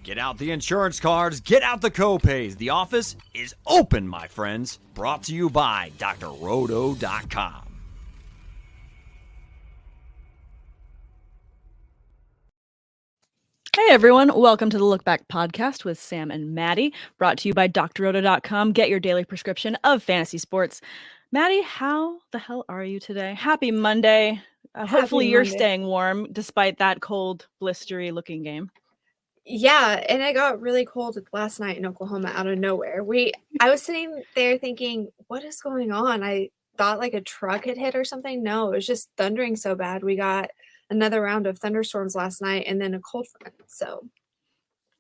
Get out the insurance cards, get out the copays. The office is open, my friends. Brought to you by drroto.com. Hey everyone, welcome to the Look Back podcast with Sam and Maddie, brought to you by drroto.com. Get your daily prescription of fantasy sports. Maddie, how the hell are you today? Happy Monday. Hopefully you're staying warm despite that cold, blistery looking game. Yeah, and it got really cold last night in Oklahoma out of nowhere. I was sitting there thinking, what is going on? I thought like a truck had hit or something. No, it was just thundering so bad. We got another round of thunderstorms last night and then a cold front. So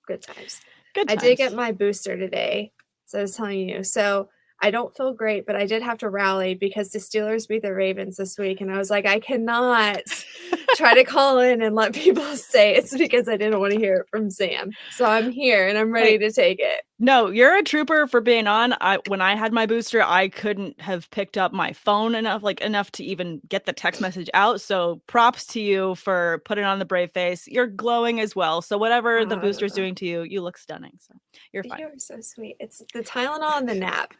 good times. I did get my booster today, so I was telling you. So I don't feel great, but I did have to rally because the Steelers beat the Ravens this week. And I was like, I cannot try to call in and let people say it's because I didn't want to hear it from Sam. So I'm here and I'm ready to take it. No, you're a trooper for being on. When I had my booster, I couldn't have picked up my phone enough to even get the text message out. So props to you for putting on the brave face. You're glowing as well. So whatever the booster's doing to you, you look stunning. So you're fine. You're so sweet. It's the Tylenol and the nap.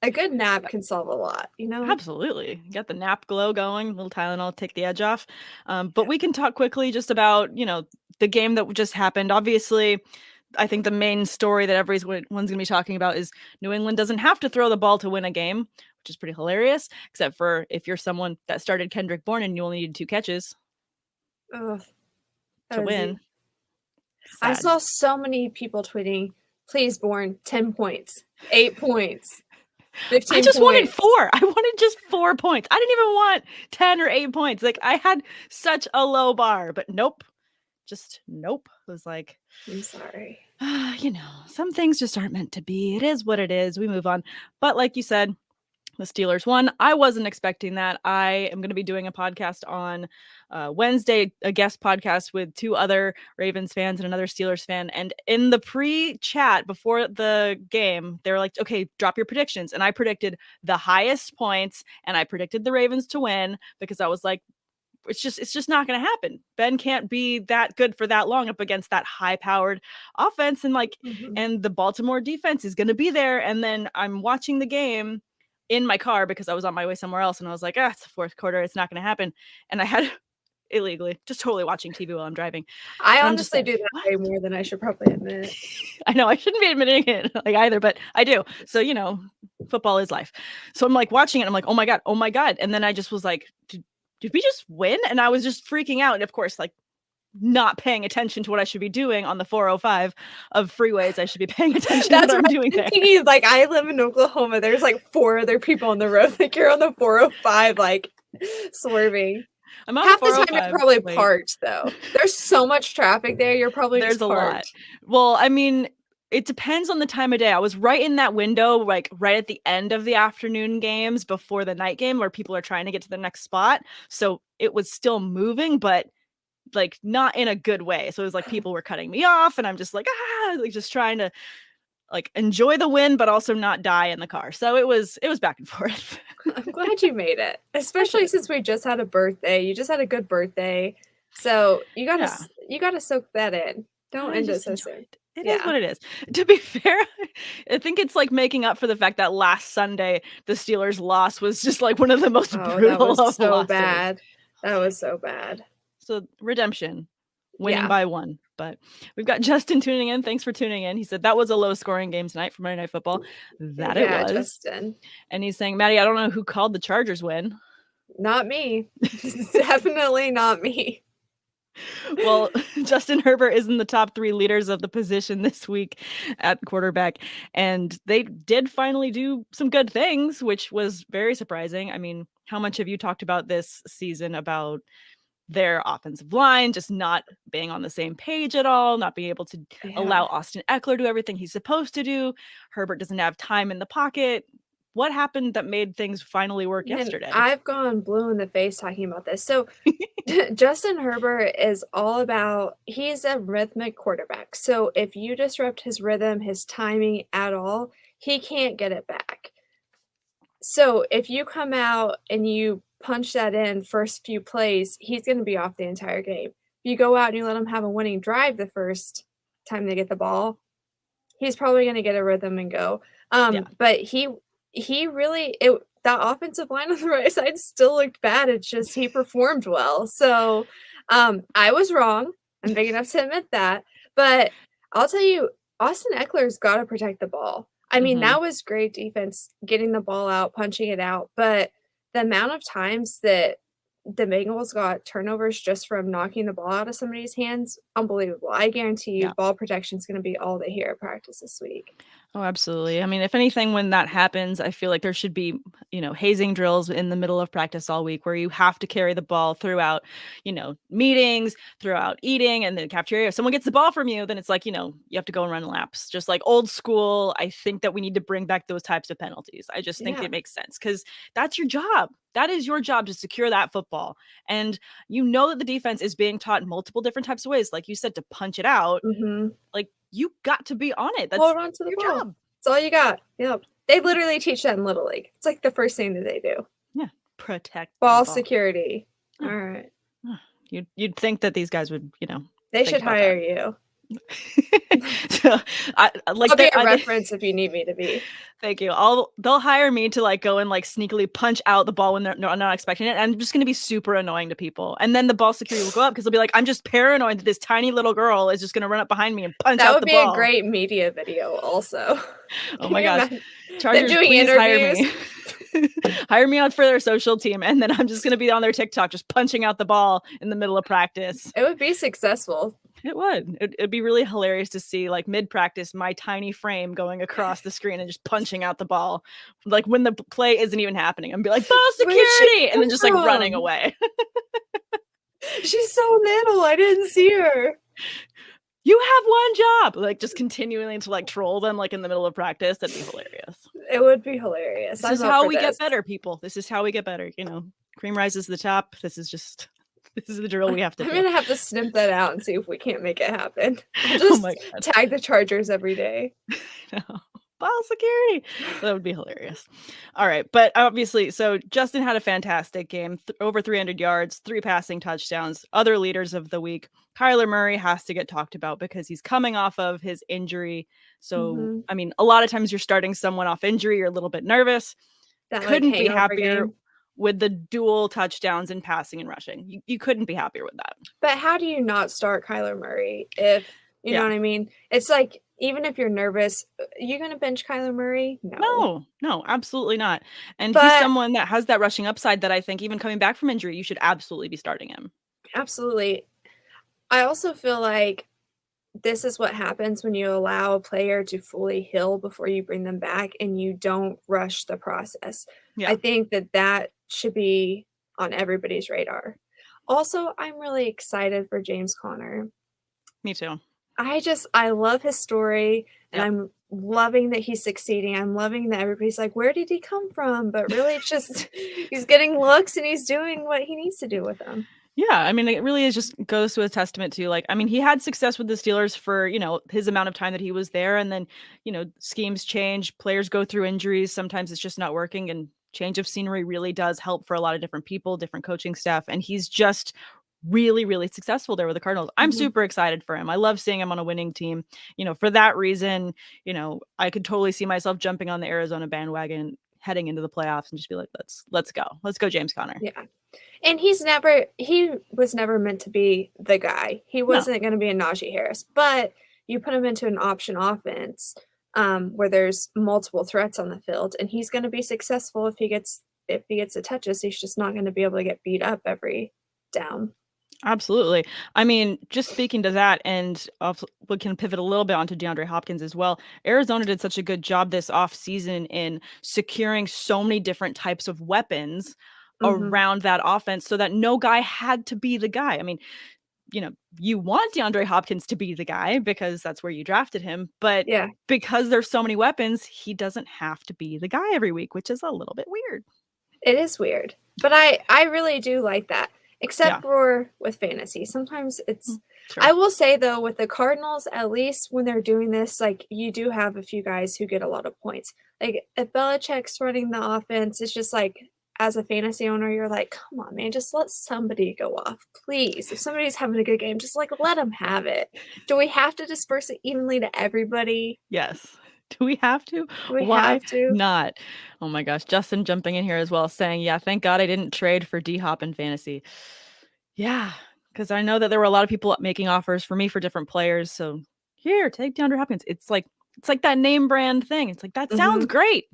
A good nap can solve a lot, you know? Absolutely. You got the nap glow going, a little Tylenol, take the edge off. But we can talk quickly just about, the game that just happened. Obviously, I think the main story that everyone's going to be talking about is New England doesn't have to throw the ball to win a game, which is pretty hilarious, except for if you're someone that started Kendrick Bourne and you only needed 2 catches to win. I saw so many people tweeting, please, Bourne, 10 points, 8 points. 15 I just points. wanted 4. I wanted just 4 points. I didn't even want 10 or 8 points. Like, I had such a low bar, but nope. Just nope. It was like, I'm sorry. Some things just aren't meant to be. It is what it is. We move on. But like you said, the Steelers won. I wasn't expecting that. I am going to be doing a podcast on Wednesday, a guest podcast with 2 other Ravens fans and another Steelers fan. And in the pre-chat before the game, they were like, okay, drop your predictions. And I predicted the highest points and I predicted the Ravens to win because I was like, it's just not going to happen. Ben can't be that good for that long up against that high-powered offense. And and the Baltimore defense is going to be there. And then I'm watching the game in my car because I was on my way somewhere else and I was like, it's the fourth quarter. It's not going to happen. And I had illegally just totally watching TV while I'm driving. I honestly do that way more than I should probably admit. I know I shouldn't be admitting it either, but I do. So, football is life. So I'm like watching it. I'm like, oh my God. And then I just was like, did we just win? And I was just freaking out. And of course, not paying attention to what I should be doing on the 405 of freeways. I should be paying attention to what I'm doing there. Like, I live in Oklahoma. There's 4 other people on the road. Like, you're on the 405, swerving. I'm on Half the time 405, you're probably parked, though. There's so much traffic there. You're probably There's just a parked. lot. Well, I mean, it depends on the time of day. I was right in that window, right at the end of the afternoon games before the night game where people are trying to get to the next spot. So it was still moving, but not in a good way. So it was people were cutting me off and I'm just just trying to enjoy the win, but also not die in the car. So it was back and forth. I'm glad you made it, especially since we just had a birthday. You just had a good birthday. So you gotta soak that in. Don't end it so soon. It is what it is. To be fair, I think it's making up for the fact that last Sunday the Steelers' loss was just one of the most brutal that was so losses. bad. That was so bad. So redemption, winning by 1. But we've got Justin tuning in. Thanks for tuning in. He said that was a low-scoring game tonight for Monday Night Football. That it was. Justin. And he's saying, Maddie, I don't know who called the Chargers win. Not me. Definitely not me. Well, Justin Herbert is in the top 3 leaders of the position this week at quarterback. And they did finally do some good things, which was very surprising. I mean, how much have you talked about this season about their offensive line just not being on the same page at all, not being able to allow Austin Eckler to do everything he's supposed to do? Herbert doesn't have time in the pocket. What happened that made things finally work yesterday? I've gone blue in the face talking about this. So Justin Herbert is all about, he's a rhythmic quarterback. So if you disrupt his rhythm, his timing at all, he can't get it back. So if you come out and you punch that in first few plays, he's going to be off the entire game. If you go out and you let him have a winning drive the first time they get the ball, he's probably going to get a rhythm and go. Yeah. But he really that offensive line on the right side still looked bad. It's just he performed well. So I was wrong. I'm big enough to admit that. But I'll tell you, Austin Eckler's got to protect the ball. I mean, that was great defense, getting the ball out, punching it out. But the amount of times that the Bengals got turnovers just from knocking the ball out of somebody's hands, unbelievable. I guarantee you ball protection is going to be all they hear at practice this week. Oh, absolutely. I mean, if anything, when that happens, I feel like there should be, hazing drills in the middle of practice all week where you have to carry the ball throughout, meetings, throughout eating, and then cafeteria. If someone gets the ball from you, then it's like, you have to go and run laps. Just like old school, I think that we need to bring back those types of penalties. I just think it makes sense because that's your job. That is your job, to secure that football. And that the defense is being taught multiple different types of ways, like you said, to punch it out. Like, you got to be on it. That's hold on to the your ball. job. That's all you got. Yep. They literally teach that in Little League. It's like the first thing that they do. Yeah. Protect ball security. Oh. All right. You'd think that these guys would, they should hire you. So, I'll be a reference if you need me to be. Thank you. They'll hire me to like go and like sneakily punch out the ball when they're not expecting it. And I'm just going to be super annoying to people. And then the ball security will go up because they'll be like, I'm just paranoid that this tiny little girl is just going to run up behind me and punch out the ball. That would be a great media video also. Oh my gosh. Chargers, doing please interviews. hire me. Hire me on for their social team. And then I'm just going to be on their TikTok just punching out the ball in the middle of practice. It would be successful. It would. It'd be really hilarious to see, like, mid-practice, my tiny frame going across the screen and just punching out the ball, like when the play isn't even happening. I'm be like, ball security, and then just like running away. She's so little. I didn't see her. You have one job, like just continuing to like troll them like in the middle of practice. That'd be hilarious. It would be hilarious. This is how we get better, people. This is how we get better. Cream rises to the top. This is the drill we have to do. I'm going to have to snip that out and see if we can't make it happen. I'll just tag the Chargers every day. Ball security. That would be hilarious. All right. But obviously, so Justin had a fantastic game, over 300 yards, 3 passing touchdowns. Other leaders of the week, Kyler Murray has to get talked about because he's coming off of his injury. So, I mean, a lot of times you're starting someone off injury, you're a little bit nervous. Couldn't be happier with the dual touchdowns in passing and rushing. You couldn't be happier with that. But how do you not start Kyler Murray if, you know what I mean? It's like, even if you're nervous, you're going to bench Kyler Murray? No, absolutely not. And he's someone that has that rushing upside that I think even coming back from injury, you should absolutely be starting him. Absolutely. I also feel like this is what happens when you allow a player to fully heal before you bring them back and you don't rush the process. Yeah. I think that should be on everybody's radar. Also, I'm really excited for James Conner. Me too. I love his story and I'm loving that he's succeeding. I'm loving that everybody's like, where did he come from? But really it's just, he's getting looks and he's doing what he needs to do with them. Yeah, I mean, it really is just goes to a testament to like, I mean, he had success with the Steelers for, his amount of time that he was there. And then, schemes change, players go through injuries. Sometimes it's just not working, and change of scenery really does help for a lot of different people, different coaching staff. And he's just really, really successful there with the Cardinals. I'm super excited for him. I love seeing him on a winning team. For that reason, I could totally see myself jumping on the Arizona bandwagon heading into the playoffs and just be like, let's go James Conner. Yeah. And he was never meant to be the guy. He wasn't going to be a Najee Harris, but you put him into an option offense where there's multiple threats on the field, and he's going to be successful if he gets the touches. He's just not going to be able to get beat up every down. Absolutely. I mean, just speaking to that, and we can pivot a little bit onto Deandre Hopkins as well. Arizona did such a good job this offseason in securing so many different types of weapons around that offense so that no guy had to be the guy. I mean, you want DeAndre Hopkins to be the guy because that's where you drafted him. But because there's so many weapons, he doesn't have to be the guy every week, which is a little bit weird. It is weird. But I really do like that. Except for with fantasy. Sometimes it's I will say though, with the Cardinals, at least when they're doing this, like you do have a few guys who get a lot of points. Like if Belichick's running the offense, it's just like as a fantasy owner, you're like, come on, man, just let somebody go off, please. If somebody's having a good game, just like let them have it. Do we have to disperse it evenly to everybody? Yes. Do we have to? Do we Why have to? not? Oh my gosh. Justin jumping in here as well saying, yeah, thank God I didn't trade for D-Hop in fantasy. Yeah, because I know that there were a lot of people making offers for me for different players. So here, take DeAndre Hopkins. It's like that name brand thing. It's like, that sounds great,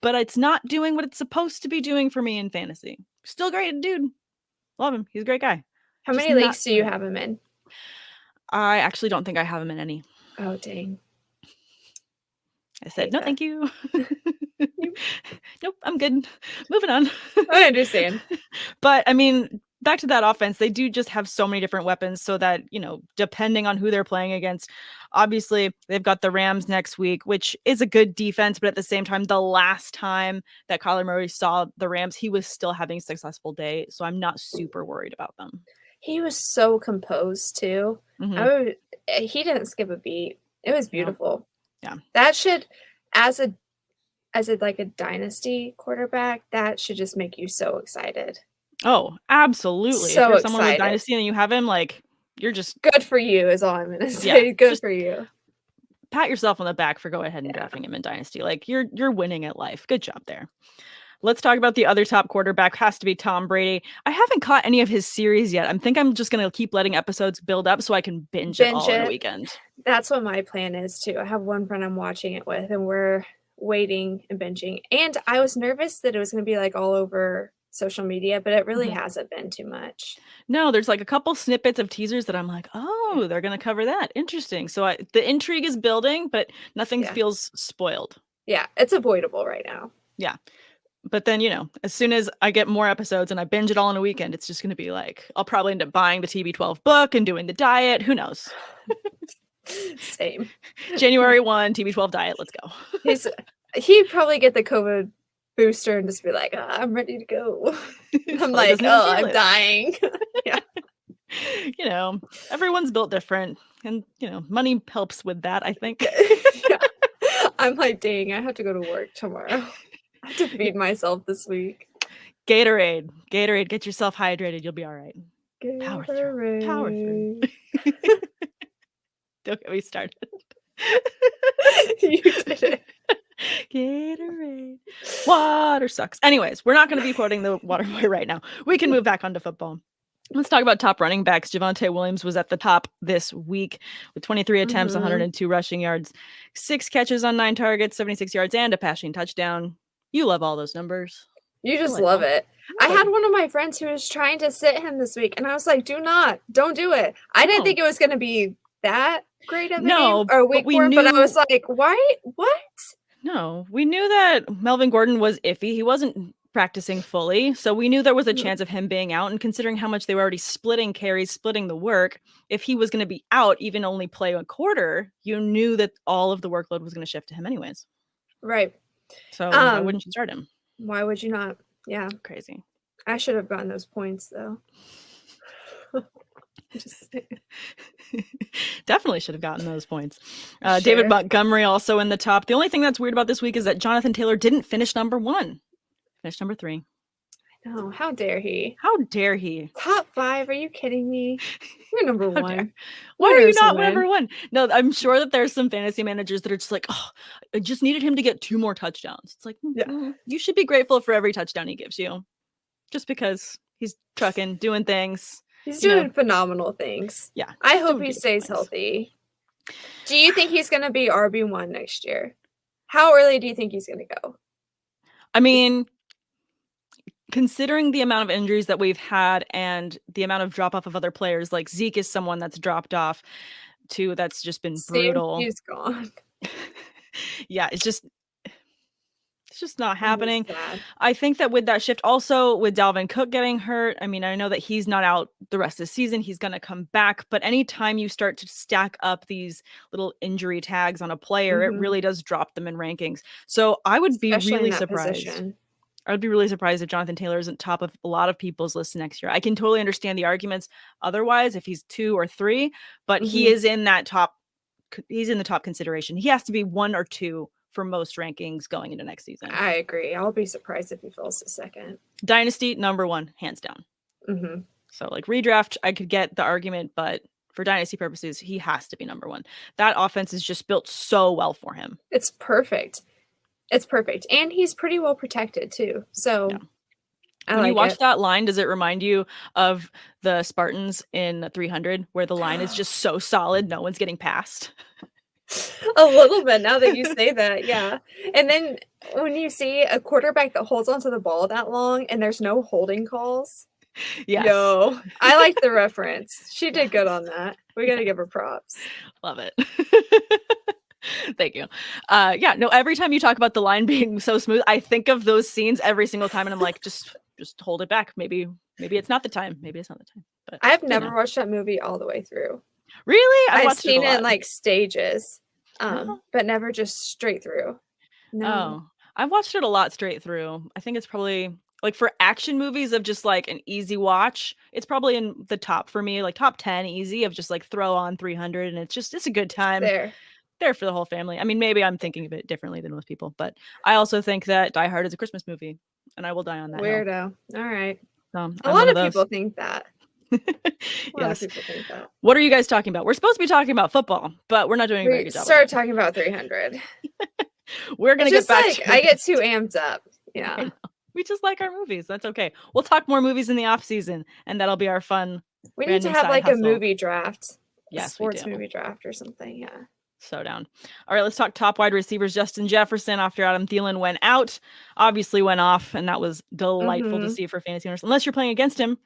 but it's not doing what it's supposed to be doing for me in fantasy. Still great dude. Love him. He's a great guy. How Just many not leagues do you great. have him in? I actually don't think I have him in any. Oh, dang. I said, no, that. thank you. Nope, I'm good. Moving on. I understand. But I mean, back to that offense, they do just have so many different weapons so that, depending on who they're playing against, obviously they've got the Rams next week, which is a good defense. But at the same time, the last time that Kyler Murray saw the Rams, he was still having a successful day. So I'm not super worried about them. He was so composed too. Mhm. He didn't skip a beat. It was beautiful. Yeah. That should, as a like a dynasty quarterback, that should just make you so excited. Oh, absolutely. So if you're someone with excited. dynasty and you have him, like, you're just Good for you is all I'm gonna say. Good just for you. pat yourself on the back for go ahead and drafting him in dynasty. Like, you're winning at life. Good job there. Let's talk about the other top quarterback. Has to be Tom Brady. I haven't caught any of his series yet. I think I'm just going to keep letting episodes build up so I can binge it all in a weekend. That's what my plan is too. I have one friend I'm watching it with, and we're waiting and binging. And I was nervous that it was going to be like all over social media, but it really hasn't been too much. No, there's like a couple snippets of teasers that I'm like, oh, they're going to cover that. Interesting. So the intrigue is building, but nothing feels spoiled. Yeah, it's avoidable right now. Yeah. But then, as soon as I get more episodes and I binge it all in a weekend, it's just going to be like, I'll probably end up buying the TB12 book and doing the diet. Who knows? Same. January 1, TB12 diet. Let's go. He'd probably get the COVID booster and just be like, I'm ready to go. I'm like, I'm dying. Yeah. Everyone's built different. And, money helps with that, I think. Yeah. I'm like, dang, I have to go to work tomorrow. I have to feed myself this week. Gatorade, get yourself hydrated. You'll be all right. Power through. Don't get me started. You did it. Gatorade. Water sucks. Anyways, we're not going to be quoting the water boy right now. We can move back onto football. Let's talk about top running backs. Javonte Williams was at the top this week with 23 attempts, 102 rushing yards, 6 catches on 9 targets, 76 yards, and a passing touchdown. You love all those numbers. You just love it. I had one of my friends who was trying to sit him this week, and I was like, don't do it. I didn't think it was going to be that great of a game or a week for him, but I was like, why? What? No, we knew that Melvin Gordon was iffy. He wasn't practicing fully, so we knew there was a chance of him being out. And considering how much they were already splitting carries, splitting the work, if he was going to be out, even only play a quarter, you knew that all of the workload was going to shift to him anyways. Right. So why wouldn't you start him? Why would you not? Yeah. Crazy. I should have gotten those points though. Just definitely should have gotten those points. David Montgomery also in the top. The only thing that's weird about this week is that Jonathan Taylor didn't finish number 1. Finished number 3. I know. How dare he? How dare he? Top 5? Are you kidding me? You're number 1. Why are you not number 1? No, I'm sure that there's some fantasy managers that are just like, oh, I just needed him to get 2 more touchdowns. It's like, you should be grateful for every touchdown he gives you. Just because he's trucking, doing things. He's doing phenomenal things. Yeah. I hope he stays healthy. Do you think he's going to be RB1 next year? How early do you think he's going to go? I mean, considering the amount of injuries that we've had and the amount of drop off of other players, like Zeke is someone that's dropped off too. That's just been brutal. He's gone. Yeah, it's just not happening. I think that with that shift, also with Dalvin Cook getting hurt, I mean, I know that he's not out the rest of the season. He's going to come back. But anytime you start to stack up these little injury tags on a player, it really does drop them in rankings. So I would be really surprised. I would be really surprised if Jonathan Taylor isn't top of a lot of people's lists next year. I can totally understand the arguments otherwise if he's 2 or 3, but he is in that top. He's in the top consideration. He has to be 1 or 2 for most rankings going into next season. I agree. I'll be surprised if he falls to second. Dynasty, number one, hands down. Mm-hmm. So like redraft, I could get the argument, but for dynasty purposes, he has to be number one. That offense is just built so well for him. It's perfect. It's perfect. And he's pretty well protected too. So yeah. When you watch that line, does it remind you of the Spartans in 300 where the line is just so solid, no one's getting past? A little bit now that you say that, yeah. And then when you see a quarterback that holds onto the ball that long and there's no holding calls. Yes. Yo, I like the reference. She did good on that. We got to give her props. Love it. Thank you. Yeah, no, every time you talk about the line being so smooth, I think of those scenes every single time and I'm like, just hold it back. Maybe it's not the time. Maybe it's not the time. But I've never watched that movie all the way through. Really? I've seen it in like stages, but never just straight through. No. Oh, I've watched it a lot straight through. I think it's probably like for action movies of just like an easy watch, it's probably in the top for me, like top 10 easy of just like throw on 300 and it's a good time. There for the whole family. I mean, maybe I'm thinking of it differently than most people, but I also think that Die Hard is a Christmas movie and I will die on that Weirdo. hill. All right. A lot of people think that. A lot Yes. of people think that. What are you guys talking about? We're supposed to be talking about football, but we're not doing a very good job. Start talking about 300. We're going to get back to I get too amped up. Yeah. We just like our movies. That's okay. We'll talk more movies in the off season and that'll be our fun. We need to have like a movie draft. Yes, sports movie draft or something. Yeah. So down. All right, let's talk top wide receivers. Justin Jefferson, after Adam Thielen went out, obviously went off, and that was delightful to see for fantasy owners. Unless you're playing against him,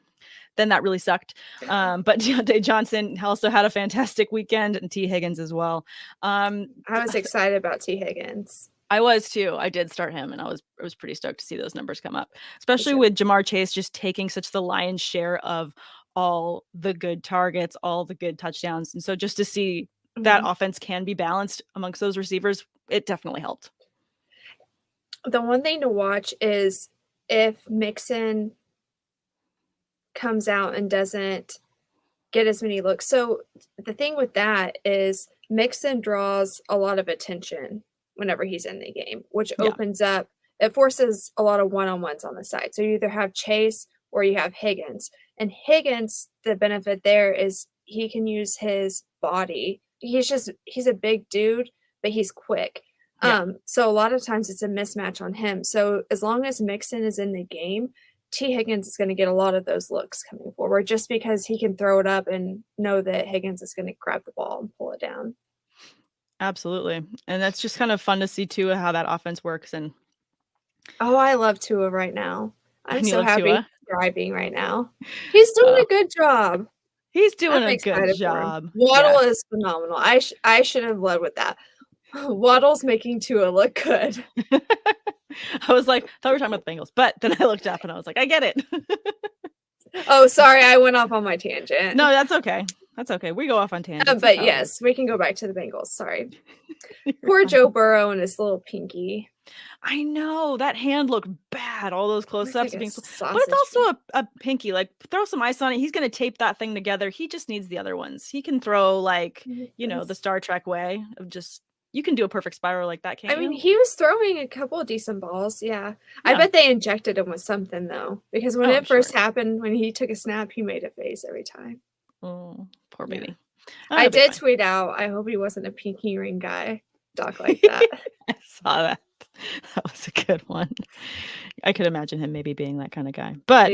then that really sucked. But Deontay Johnson also had a fantastic weekend, and T. Higgins as well. I was excited about T. Higgins. I was too. I did start him, and I was pretty stoked to see those numbers come up, especially with Jamar Chase just taking such the lion's share of all the good targets, all the good touchdowns, and so just to see that offense can be balanced amongst those receivers, it definitely helped. The one thing to watch is if Mixon comes out and doesn't get as many looks. So the thing with that is Mixon draws a lot of attention whenever he's in the game, which opens up, it forces a lot of one-on-ones on the side. So you either have Chase or you have Higgins. And Higgins, the benefit there is he can use his body. He's a big dude, but he's quick. So a lot of times it's a mismatch on him. So as long as Mixon is in the game, T. Higgins is going to get a lot of those looks coming forward just because he can throw it up and know that Higgins is going to grab the ball and pull it down. Absolutely. And that's just kind of fun to see too how that offense works. And I love Tua right now. I'm so happy he's driving right now. He's doing a good job. He's doing a good job. Waddle is phenomenal. I should have led with that. Waddle's making Tua look good. I was like, I thought we were talking about the Bengals, but then I looked up and I was like, I get it. Oh, sorry. I went off on my tangent. No, that's okay. That's okay. We go off on tangents. But yes, we can go back to the Bengals. Sorry. Poor Joe Burrow and his little pinky. I know that hand looked bad. All those close-ups, but it's also a pinky. Like throw some ice on it. He's gonna tape that thing together. He just needs the other ones. He can throw like the Star Trek way of just. You can do a perfect spiral like that, can't you? I mean, he was throwing a couple of decent balls. Yeah. I bet they injected him with something though, because when it first happened, when he took a snap, he made a face every time. Oh, poor baby. I did tweet out, I hope he wasn't a pinky ring guy. Talk like that. I saw that. That was a good one. I could imagine him maybe being that kind of guy. But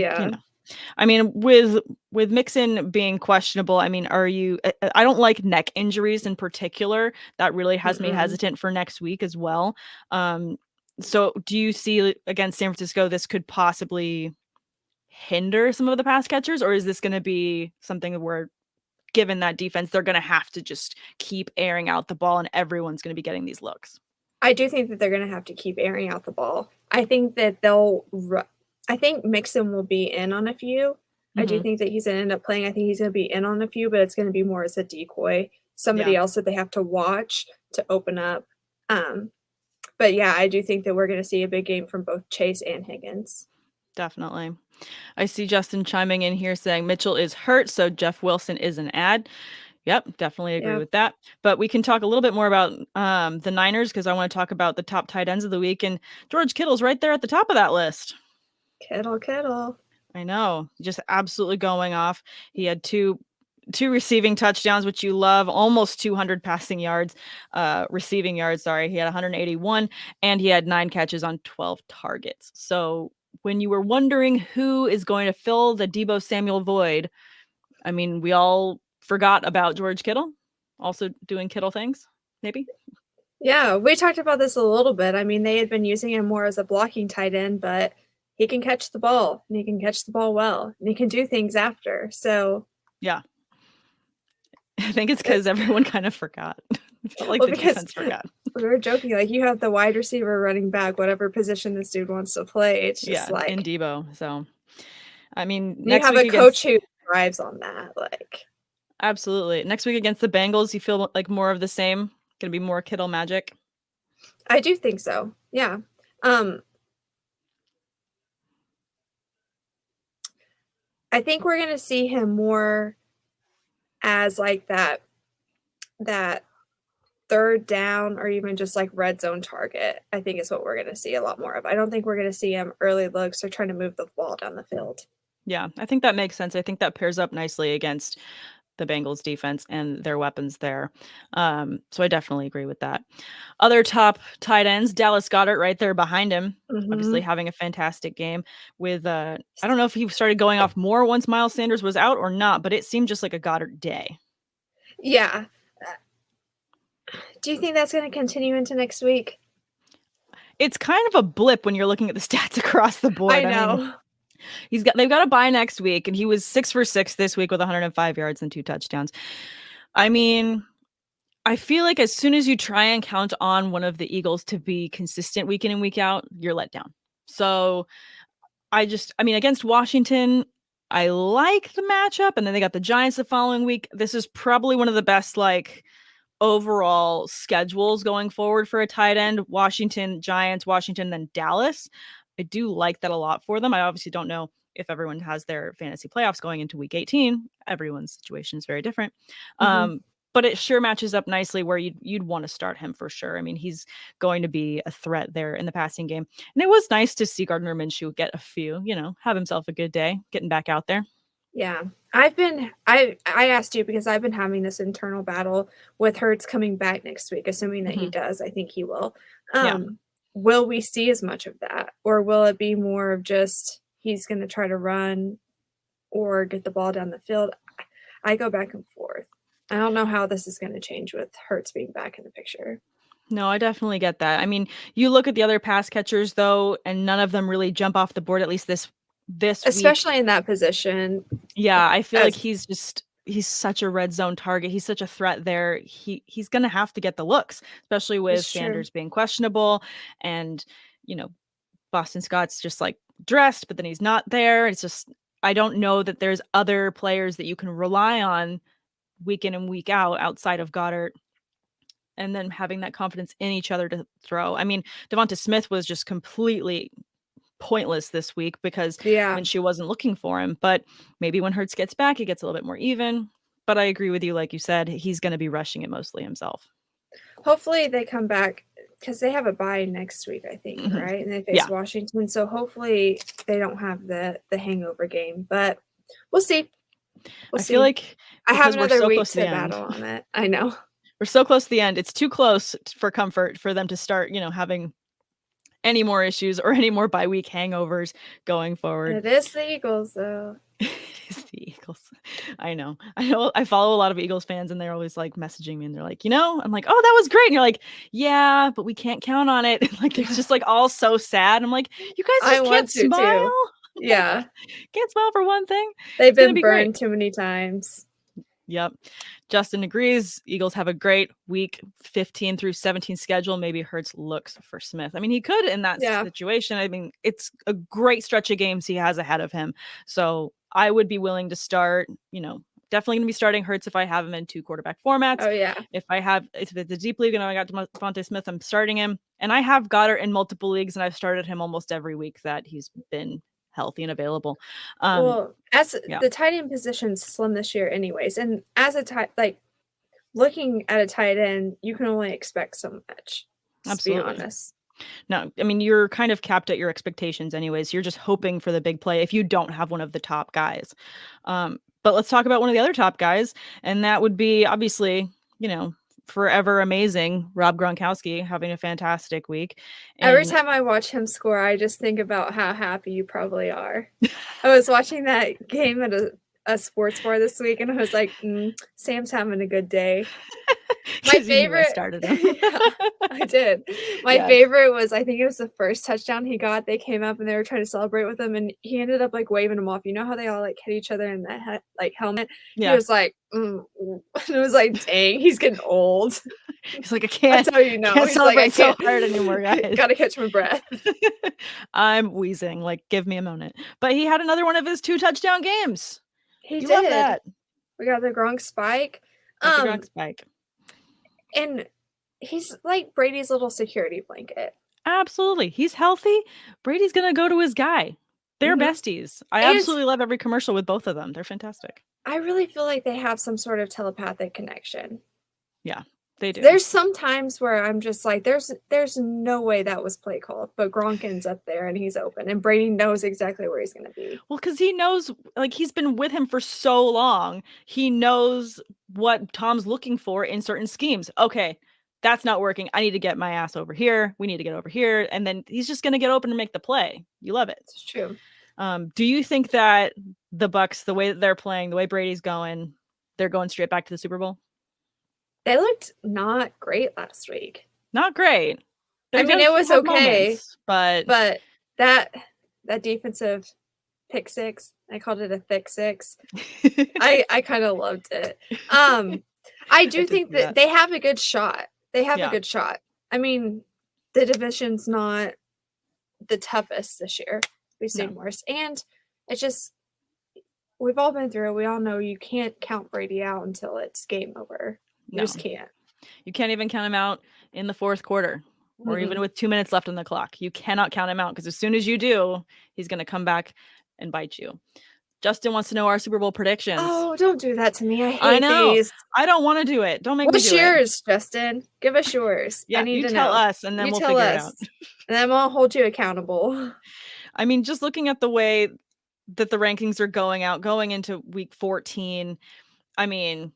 I mean, with Mixon being questionable, I mean, I don't like neck injuries in particular. That really has me hesitant for next week as well. So do you see against San Francisco, this could possibly hinder some of the pass catchers, or is this going to be something where given that defense, they're going to have to just keep airing out the ball and everyone's going to be getting these looks? I do think that they're going to have to keep airing out the ball. I think that I think Mixon will be in on a few. I do think that he's going to end up playing. I think he's going to be in on a few, but it's going to be more as a decoy. Somebody else that they have to watch to open up. But yeah, I do think that we're going to see a big game from both Chase and Higgins. Definitely. I see Justin chiming in here saying Mitchell is hurt, so Jeff Wilson is an ad. Yep, definitely agree Yeah. with that. But we can talk a little bit more about the Niners because I want to talk about the top tight ends of the week. And George Kittle's right there at the top of that list. Kittle. I know, just absolutely going off. He had two receiving touchdowns, which you love, almost 200 receiving yards. Sorry, he had 181, and he had 9 catches on 12 targets. So when you were wondering who is going to fill the Deebo Samuel void, I mean, we all forgot about George Kittle, also doing Kittle things, maybe. Yeah, we talked about this a little bit. I mean, they had been using him more as a blocking tight end, but he can catch the ball, and he can catch the ball well, and he can do things after. So yeah, I think it's because everyone kind of forgot. I felt like well, the because defense forgot. we were joking, like you have the wide receiver, running back, whatever position this dude wants to play. It's just like in Deebo. So, I mean, you next have week a coach who thrives on that. Like absolutely. Next week against the Bengals, you feel like more of the same? Gonna be more Kittle magic? I do think so. Yeah. I think we're gonna see him more as like that third down or even just like red zone target. I think is what we're gonna see a lot more of. I don't think we're gonna see him early looks or trying to move the ball down the field. Yeah, I think that makes sense. I think that pairs up nicely against the Bengals defense and their weapons there. So I definitely agree with that. Other top tight ends, Dallas Goedert right there behind him, obviously having a fantastic game with I don't know if he started going off more once Miles Sanders was out or not, but it seemed just like a Goddard day. Yeah. Do you think that's going to continue into next week? It's kind of a blip when you're looking at the stats across the board. I know. mean, they've got a bye next week, and he was 6 for 6 this week with 105 yards and 2 touchdowns. I mean, I feel like as soon as you try and count on one of the Eagles to be consistent week in and week out, you're let down. So I mean, against Washington, I like the matchup, and then they got the Giants the following week. This is probably one of the best, like, overall schedules going forward for a tight end. Washington, Giants, Washington, then Dallas. I do like that a lot for them. I obviously don't know if everyone has their fantasy playoffs going into week 18. Everyone's situation is very different. But it sure matches up nicely where you'd want to start him for sure. I mean, he's going to be a threat there in the passing game. And it was nice to see Gardner Minshew get a few, have himself a good day, getting back out there. Yeah. I asked you because I've been having this internal battle with Hurts coming back next week, assuming that he does. I think he will. Will we see as much of that? Or will it be more of just he's going to try to run or get the ball down the field? I go back and forth. I don't know how this is going to change with Hurts being back in the picture. No, I definitely get that. I mean, you look at the other pass catchers, though, and none of them really jump off the board, at least this Especially week. In that position. Yeah, I feel like he's such a red zone target. He's such a threat there. He's going to have to get the looks, especially with Sanders being questionable. And, Boston Scott's just like dressed, but then he's not there. It's just, I don't know that there's other players that you can rely on week in and week out outside of Goddard. And then having that confidence in each other to throw. I mean, Devonta Smith was just completely pointless this week because Minshew wasn't looking for him. But maybe when Hurts gets back, it gets a little bit more even. But I agree with you. Like you said, he's going to be rushing it mostly himself. Hopefully they come back because they have a bye next week, I think, right? And they face Washington. So hopefully they don't have the hangover game. But we'll see. I feel like I have another week to battle on it. I know. We're so close to the end. It's too close for comfort for them to start, having any more issues or any more bye week hangovers going forward. It is the Eagles, though. It is the Eagles. I know. I follow a lot of Eagles fans, and they're always like messaging me, and they're like, I'm like, oh, that was great. And you're like, yeah, but we can't count on it. And like, they're just like all so sad. I'm like, you guys just can't smile. Too. Yeah. Can't smile for one thing. They've been burned too many times. Yep. Justin agrees. Eagles have a great week 15 through 17 schedule. Maybe Hurts looks for Smith. I mean, he could in that situation. I mean, it's a great stretch of games he has ahead of him. So I would be willing to start, definitely going to be starting Hurts if I have him in 2 quarterback formats. Oh, yeah. If it's a deep league and I got Devonta Smith, I'm starting him. And I have Goddard in multiple leagues, and I've started him almost every week that he's been healthy and available. Well, as the tight end position's slim this year anyways, and as a looking at a tight end, you can only expect so much. Just being Absolutely. honest. No, I mean, you're kind of capped at your expectations anyways. You're just hoping for the big play if you don't have one of the top guys. But let's talk about one of the other top guys, and that would be obviously, forever amazing Rob Gronkowski having a fantastic week. Every And time I watch him score, I just think about how happy you probably are. I was watching that game at a sports bar this week, and I was like, Sam's having a good day. My 'cause you knew I favorite started him. Yeah, I did. My Yes. favorite was, I think it was the first touchdown he got. They came up and they were trying to celebrate with him, and he ended up like waving them off. You know how they all like hit each other in the helmet? He Yeah. was like, and it was like, dang, he's getting old. He's like, I That's can't how you know. can't He's like, I celebrate so can't hard anymore, guys. Gotta catch my breath. I'm wheezing. Like, give me a moment. But he had another one of his 2 touchdown games. He You did. love that. We got the Gronk spike. Got the Gronk spike. And he's like Brady's little security blanket. Absolutely. He's healthy. Brady's gonna go to his guy. They're Mhm. besties. I And- absolutely love every commercial with both of them. They're fantastic. I really feel like they have some sort of telepathic connection. Yeah, they do. There's some times where I'm just like, there's no way that was play called, but Gronk ends up there and he's open, and Brady knows exactly where he's gonna be. Well, because he knows, like, he's been with him for so long. He knows what Tom's looking for in certain schemes. Okay, that's not working. I need to get my ass over here. We need to get over here. And then he's just going to get open and make the play. You love it. It's true. Do you think that the Bucks, the way that they're playing, the way Brady's going, they're going straight back to the Super Bowl? They looked not great last week. Not great. I mean, it was okay, moments, but that defensive pick six, I called it a thick six. I kind of loved it. I do think that they have a good shot. They have a good shot. I mean, the division's not the toughest this year. We've seen worse. And it's just, we've all been through it. We all know you can't count Brady out until it's game over. You just can't. You can't even count him out in the fourth quarter or even with 2 minutes left on the clock. You cannot count him out because as soon as you do, he's going to come back and bite you. Justin wants to know our Super Bowl predictions. Oh, don't do that to me. I know. These. I don't want to do it. Don't make me do it. What's yours, Justin? Give us yours. Yeah, I need to tell know. us, and then we'll figure it out. And then we'll hold you accountable. I mean, just looking at the way that the rankings are going into week 14, I mean,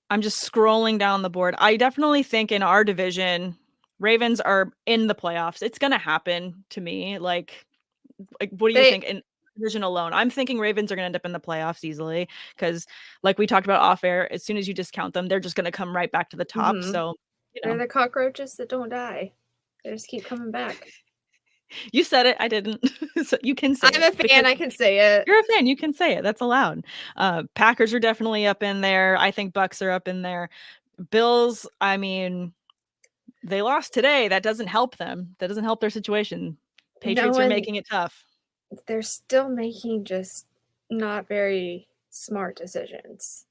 I'm just scrolling down the board. I definitely think in our division, Ravens are in the playoffs. It's going to happen to me. Like what do you think in division alone? I'm thinking Ravens are going to end up in the playoffs easily because, like we talked about off air, as soon as you discount them, they're just going to come right back to the top. So they're the cockroaches that don't die. They just keep coming back. You said it. I didn't. So you can say I'm a fan. I can say it. You're a fan. You can say it. That's allowed. Packers are definitely up in there. I think Bucks are up in there. Bills, I mean, they lost today. That doesn't help them. That doesn't help their situation. Patriots are making it tough. They're still making just not very smart decisions.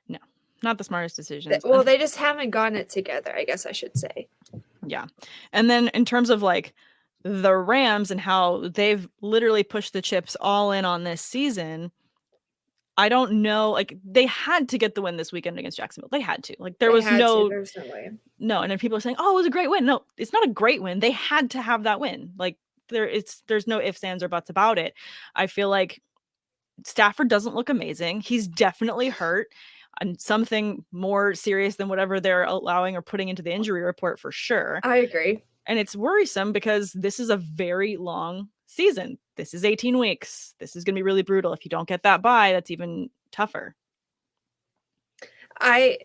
No, not the smartest decisions. Well, they just haven't gotten it together, I guess I should say. Yeah. And then in terms of like the Rams and how they've literally pushed the chips all in on this season, I don't know. Like they had to get the win this weekend against Jacksonville. They had to. Like there's no way. No, and then people are saying, "Oh, it was a great win." No, it's not a great win. They had to have that win. Like there's no ifs, ands, or buts about it. I feel like Stafford doesn't look amazing. He's definitely hurt, and something more serious than whatever they're allowing or putting into the injury report for sure. I agree. And it's worrisome because this is a very long season. This is 18 weeks. This is going to be really brutal. If you don't get that bye, that's even tougher. I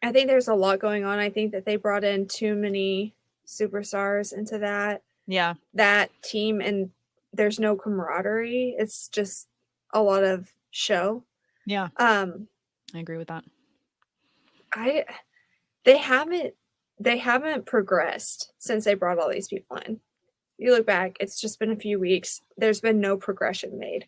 think there's a lot going on. I think that they brought in too many superstars into that team, and there's no camaraderie. It's just a lot of show. Yeah. I agree with that. They haven't progressed since they brought all these people in. You look back, it's just been a few weeks. There's been no progression made.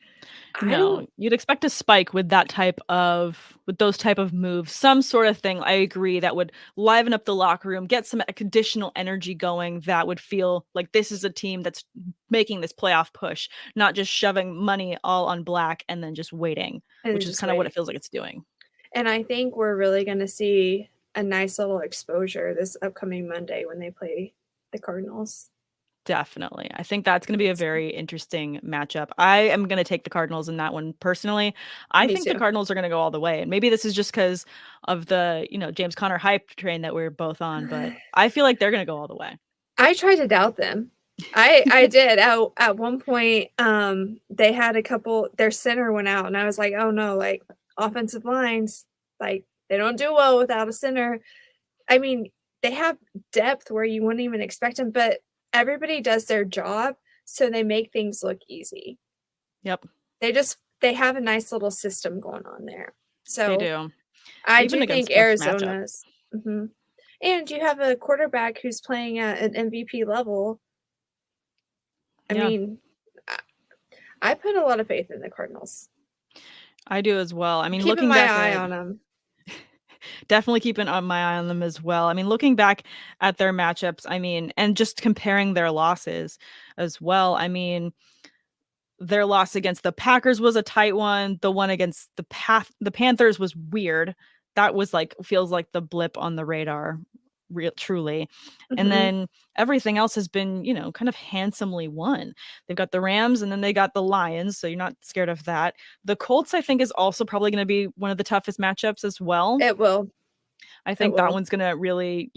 No, you'd expect a spike with those type of moves, some sort of thing. I agree that would liven up the locker room, get some additional energy going. That would feel like this is a team that's making this playoff push, not just shoving money all on black and then just waiting, which is kind of what it feels like it's doing. And I think we're really going to see a nice little exposure this upcoming Monday when they play the Cardinals. Definitely. I think that's going to be a very interesting matchup. I am going to take the Cardinals in that one personally. I Me think the too. Cardinals are going to go all the way. And maybe this is just because of the, James Conner hype train that we're both on, but I feel like they're going to go all the way. I tried to doubt them. I did. At one point, they had their center went out, and I was like, oh no, like offensive lines, like they don't do well without a center. I mean, they have depth where you wouldn't even expect them, but everybody does their job, so they make things look easy. Yep. They have a nice little system going on there. So They do. I Even do against think tough Arizona's. And you have a quarterback who's playing at an MVP level. I Yeah. mean, I put a lot of faith in the Cardinals. I do as well. I mean, Keeping looking my back eye on them. Definitely keeping my eye on them as well. I mean, looking back at their matchups, I mean, and just comparing their losses as well. I mean, their loss against the Packers was a tight one. The one against the Panthers was weird. That was feels like the blip on the radar, truly. And then everything else has been, kind of handsomely won. They've got the Rams and then they got the Lions, so you're not scared of that. The Colts, I think, is also probably going to be one of the toughest matchups as well. It will. I think that one's going to really,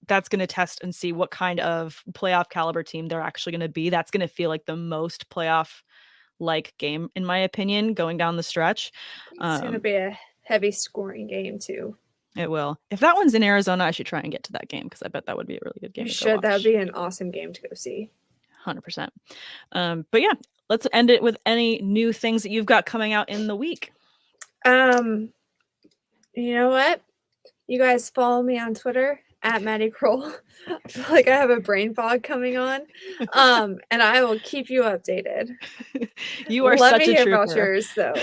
that's going to test and see what kind of playoff caliber team they're actually going to be. That's going to feel like the most playoff like game, in my opinion, going down the stretch. It's going to be a heavy scoring game too. It will. If that one's in Arizona, I should try and get to that game because I bet that would be a really good game. You should. That would be an awesome game to go see. 100%. But yeah, let's end it with any new things that you've got coming out in the week. You know what? You guys follow me on Twitter at Madi Kroll. I feel like I have a brain fog coming on. And I will keep you updated. You are such a trooper. Let me hear about yours, though.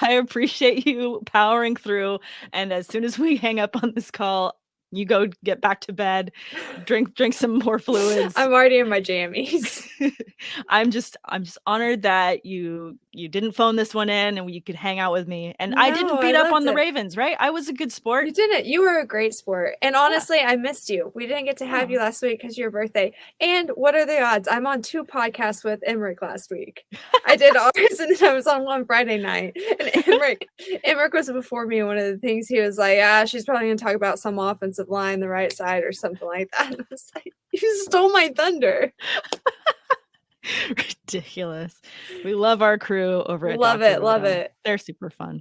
I appreciate you powering through. And as soon as we hang up on this call, you go get back to bed, drink some more fluids. I'm already in my jammies. I'm just honored that you didn't phone this one in and you could hang out with me. And I didn't beat up on the Ravens, right? I was a good sport. You didn't. You were a great sport. And honestly, I missed you. We didn't get to have you last week because of your birthday. And what are the odds? I'm on 2 podcasts with Emmerich last week. I did ours and then I was on one Friday night. And Emmerich was before me. One of the things he was like, she's probably going to talk about some offensive line, the right side or something like that. And I was like, you stole my thunder. Ridiculous. We love our crew over at Love it. They're super fun.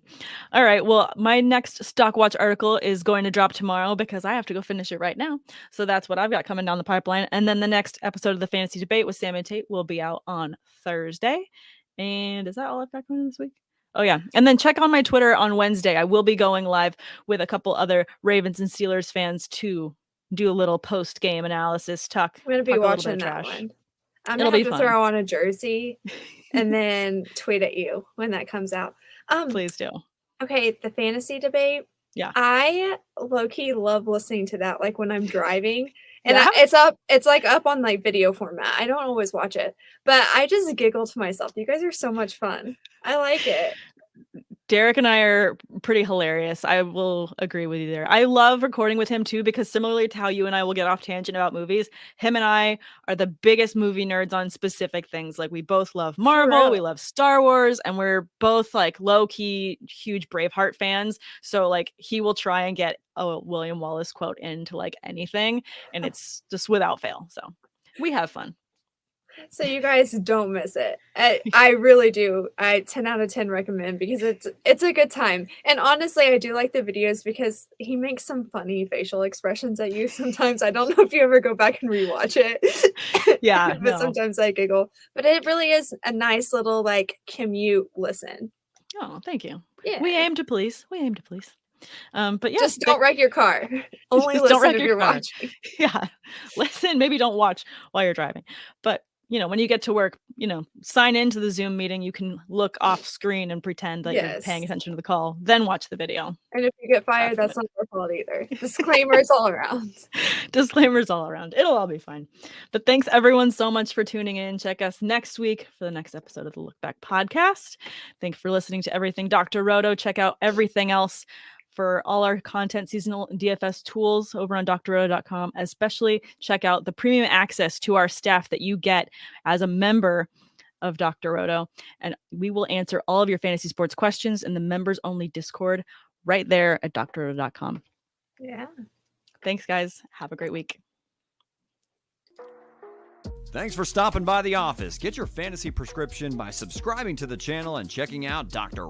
All right. Well, my next Stock Watch article is going to drop tomorrow because I have to go finish it right now. So that's what I've got coming down the pipeline. And then the next episode of the Fantasy Debate with Sam and Tate will be out on Thursday. And is that all I've got coming this week? Oh, yeah. And then check on my Twitter on Wednesday. I will be going live with a couple other Ravens and Steelers fans to do a little post-game analysis. I'm going to be watching that one. I'm going to have to throw on a jersey and then tweet at you when that comes out. Please do. Okay, the fantasy debate. Yeah. I low-key love listening to that, like when I'm driving. And it's up on video format. I don't always watch it, but I just giggle to myself. You guys are so much fun. I like it. Derek and I are pretty hilarious. I will agree with you there. I love recording with him too, because similarly to how you and I will get off tangent about movies, him and I are the biggest movie nerds on specific things. Like we both love Marvel, we love Star Wars, and we're both low-key huge Braveheart fans. So he will try and get a William Wallace quote into anything, and it's just without fail. So we have fun. So you guys don't miss it. I really do. I 10 out of 10 recommend because it's a good time. And honestly, I do like the videos because he makes some funny facial expressions at you sometimes. I don't know if you ever go back and rewatch it. Yeah. But sometimes I giggle. But it really is a nice little commute listen. Oh, thank you. Yeah. We aim to please. But yeah, just don't wreck your car. Only listen if you're watching. Yeah. Listen, maybe don't watch while you're driving. But when you get to work, sign into the Zoom meeting, you can look off screen and pretend that you're paying attention to the call, then watch the video. And if you get fired, that's not your fault either. Disclaimers all around. Disclaimers all around. It'll all be fine. But thanks everyone so much for tuning in. Check us next week for the next episode of the Look Back podcast. Thanks for listening to everything Dr. Roto. Check out everything else for all our content, seasonal and DFS tools over on drroto.com. Especially check out the premium access to our staff that you get as a member of Dr. Roto. And we will answer all of your fantasy sports questions in the members only Discord right there at drroto.com. Yeah. Thanks, guys. Have a great week. Thanks for stopping by the office. Get your fantasy prescription by subscribing to the channel and checking out Dr.